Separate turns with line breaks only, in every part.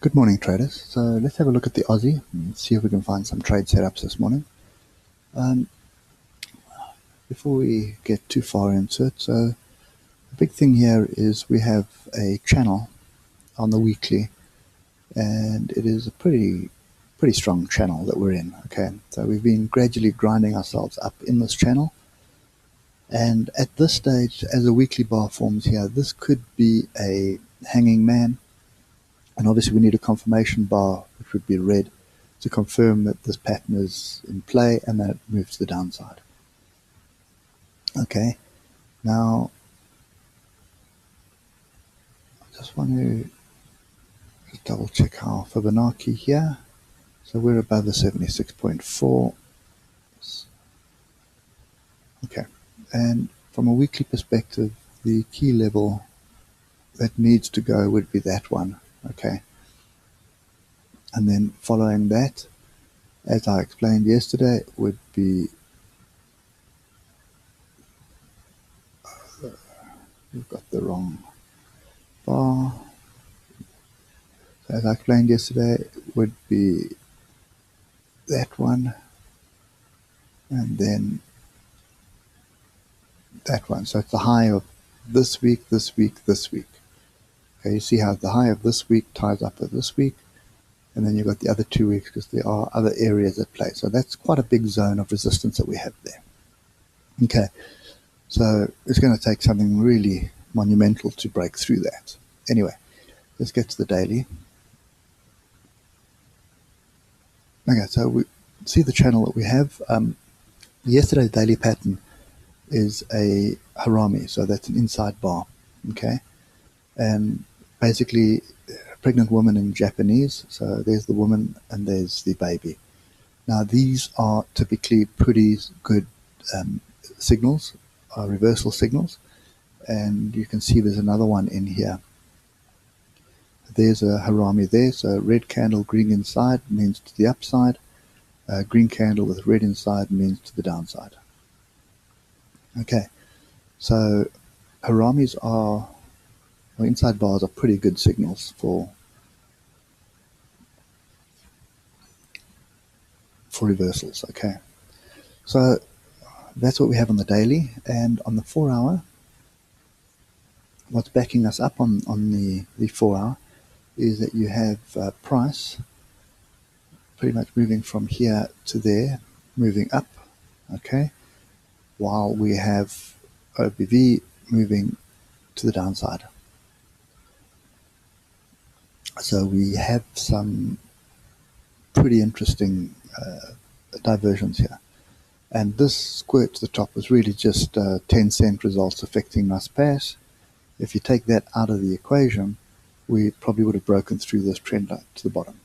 Good morning, traders. So let's have a look at the Aussie and see if we can find some trade setups this morning. Um, Before we get too far into it, so the big thing here is we have a channel on the weekly, and it is a pretty strong channel that we're in. Okay, so we've been gradually grinding ourselves up in this channel, and at this stage, as a weekly bar forms here, this could be a hanging man. And obviously we need a confirmation bar, which would be red, to confirm that this pattern is in play and that it moves to the downside. Okay, now I just want to just double check our Fibonacci here. So we're above the 76.4. Okay, and from a weekly perspective, the key level that needs to go would be that one. Okay, and then following that, as I explained yesterday, would be we've got the wrong bar. So as I explained yesterday, would be that one, and then that one. So it's the high of this week, this week, this week. Okay, you see how the high of this week ties up with this week, and then you've got the other 2 weeks because there are other areas at play. So that's quite a big zone of resistance that we have there. Okay, so it's going to take something really monumental to break through that. Anyway, let's get to the daily. Okay, so we see the channel that we have. Yesterday's daily pattern is a harami, so that's an inside bar. Okay, and basically a pregnant woman in Japanese. So there's the woman and there's the baby. Now these are typically pretty good signals, reversal signals, and you can see there's another one in here. There's a harami there, so red candle, green inside means to the upside. Green candle with red inside means to the downside. Okay, so haramis are, or inside bars are pretty good signals for reversals. Okay, so that's what we have on the daily, and on the 4 hour, what's backing us up on the 4 hour is that you have price pretty much moving from here to there, moving up. Okay, while we have OBV moving to the downside. So we have some pretty interesting diversions here. And this squirt to the top was really just 10-cent results affecting nice pass. If you take that out of the equation, we probably would have broken through this trend line to the bottom.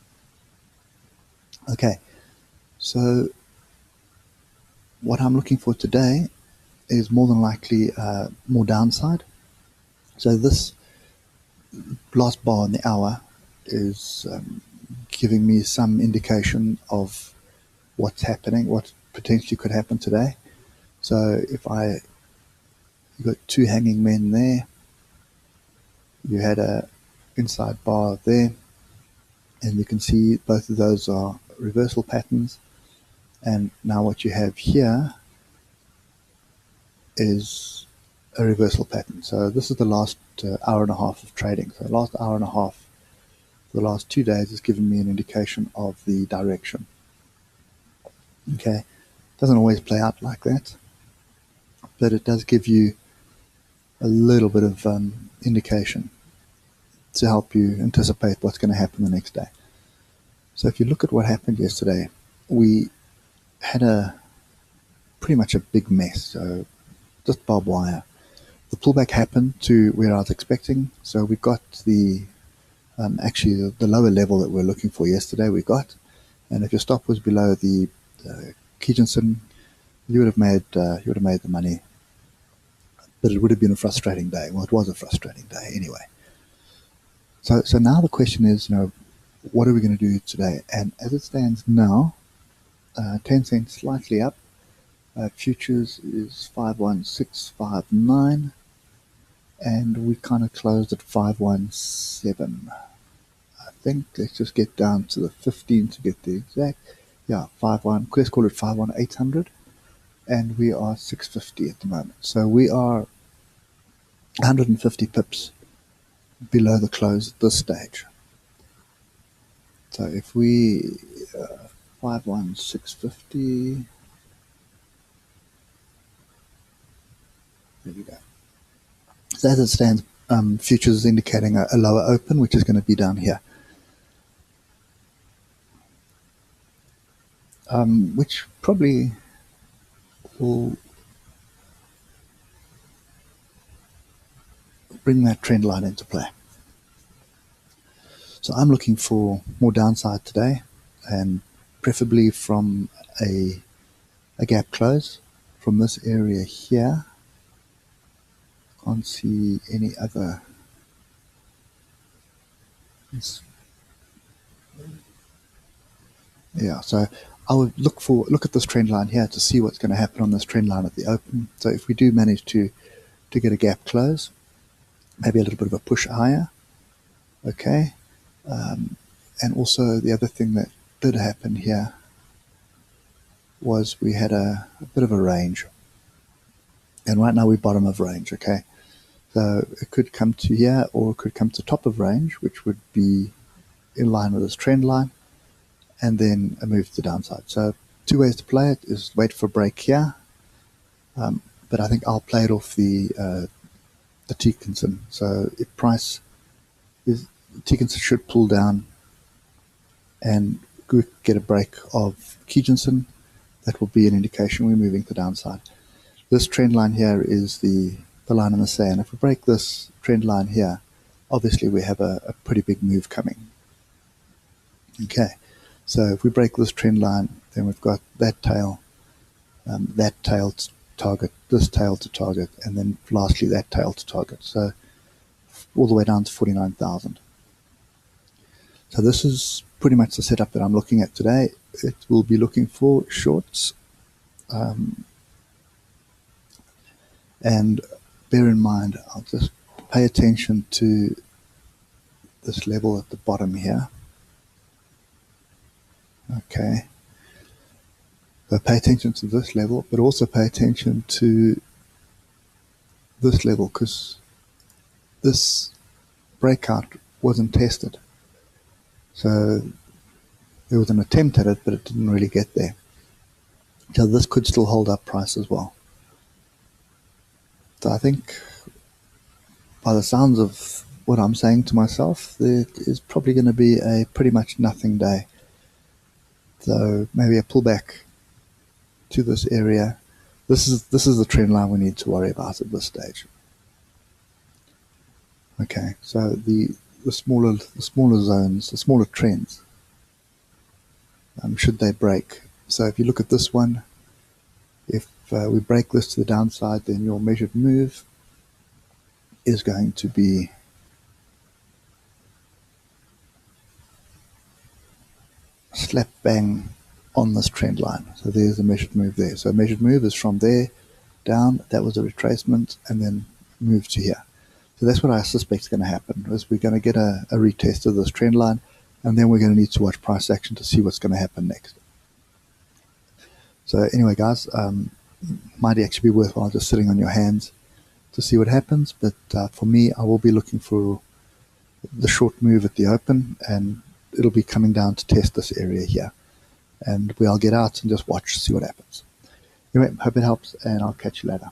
Okay, so what I'm looking for today is more than likely more downside. So this last bar in the hour is giving me some indication of what's happening, what potentially could happen today. So if you've got two hanging men there, you had a inside bar there, and you can see both of those are reversal patterns. And now what you have here is a reversal pattern. So this is the last hour and a half of trading. So the last hour and a half, the last 2 days, has given me an indication of the direction. Okay, doesn't always play out like that, but it does give you a little bit of indication to help you anticipate what's going to happen the next day. So if you look at what happened yesterday, we had pretty much a big mess. So just barbed wire. The pullback happened to where I was expecting. So we got actually the lower level that we're looking for yesterday we got. And if your stop was below the Kijinsen, you would have made the money. But it would have been a frustrating day. Well, it was a frustrating day anyway. So now the question is, what are we going to do today? And as it stands now, 10 cents slightly up. Futures is 51659, and we kind of closed at 517, I think. Let's just get down to the 15 to get the exact. Yeah, 5-1. Let's call it 5-1-800. And we are 650 at the moment. So we are 150 pips below the close at this stage. So if we 5-1-650, there we go. So as it stands, futures is indicating a lower open, which is going to be down here, which probably will bring that trend line into play. So I'm looking for more downside today, and preferably from a gap close from this area here. Can't see any other. Yeah, so I would look at this trend line here to see what's going to happen on this trend line at the open. So if we do manage to get a gap close, maybe a little bit of a push higher, okay. And also the other thing that did happen here was we had a bit of a range, and right now we're bottom of range, okay. So it could come to here, or it could come to top of range, which would be in line with this trend line, and then a move to the downside. So two ways to play it is wait for a break here, but I think I'll play it off the Tekinson. So if price is, Tekinson should pull down and get a break of Kijinson, that will be an indication we're moving to the downside. This trend line here is the line in the sand. If we break this trend line here, obviously we have a pretty big move coming. Okay, so if we break this trend line, then we've got that tail to target, this tail to target, and then lastly that tail to target. So all the way down to 49,000. So this is pretty much the setup that I'm looking at today. It will be looking for shorts. And bear in mind, I'll just pay attention to this level at the bottom here. Okay. So pay attention to this level, but also pay attention to this level, because this breakout wasn't tested. So there was an attempt at it, but it didn't really get there. So this could still hold up price as well. So I think by the sounds of what I'm saying to myself, it is probably going to be a pretty much nothing day. So maybe a pullback to this area. This is the trend line we need to worry about at this stage. Okay, so the smaller zones, the smaller trends, should they break. So if you look at this one, if we break this to the downside, then your measured move is going to be slap bang on this trend line. So there's a measured move there. So a measured move is from there down, that was a retracement, and then move to here. So that's what I suspect is going to happen, is we're going to get a retest of this trend line, and then we're going to need to watch price action to see what's going to happen next. So anyway, guys, might actually be worthwhile just sitting on your hands to see what happens. But for me, I will be looking for the short move at the open, and it'll be coming down to test this area here. And we'll get out and just watch, see what happens. Anyway, hope it helps, and I'll catch you later.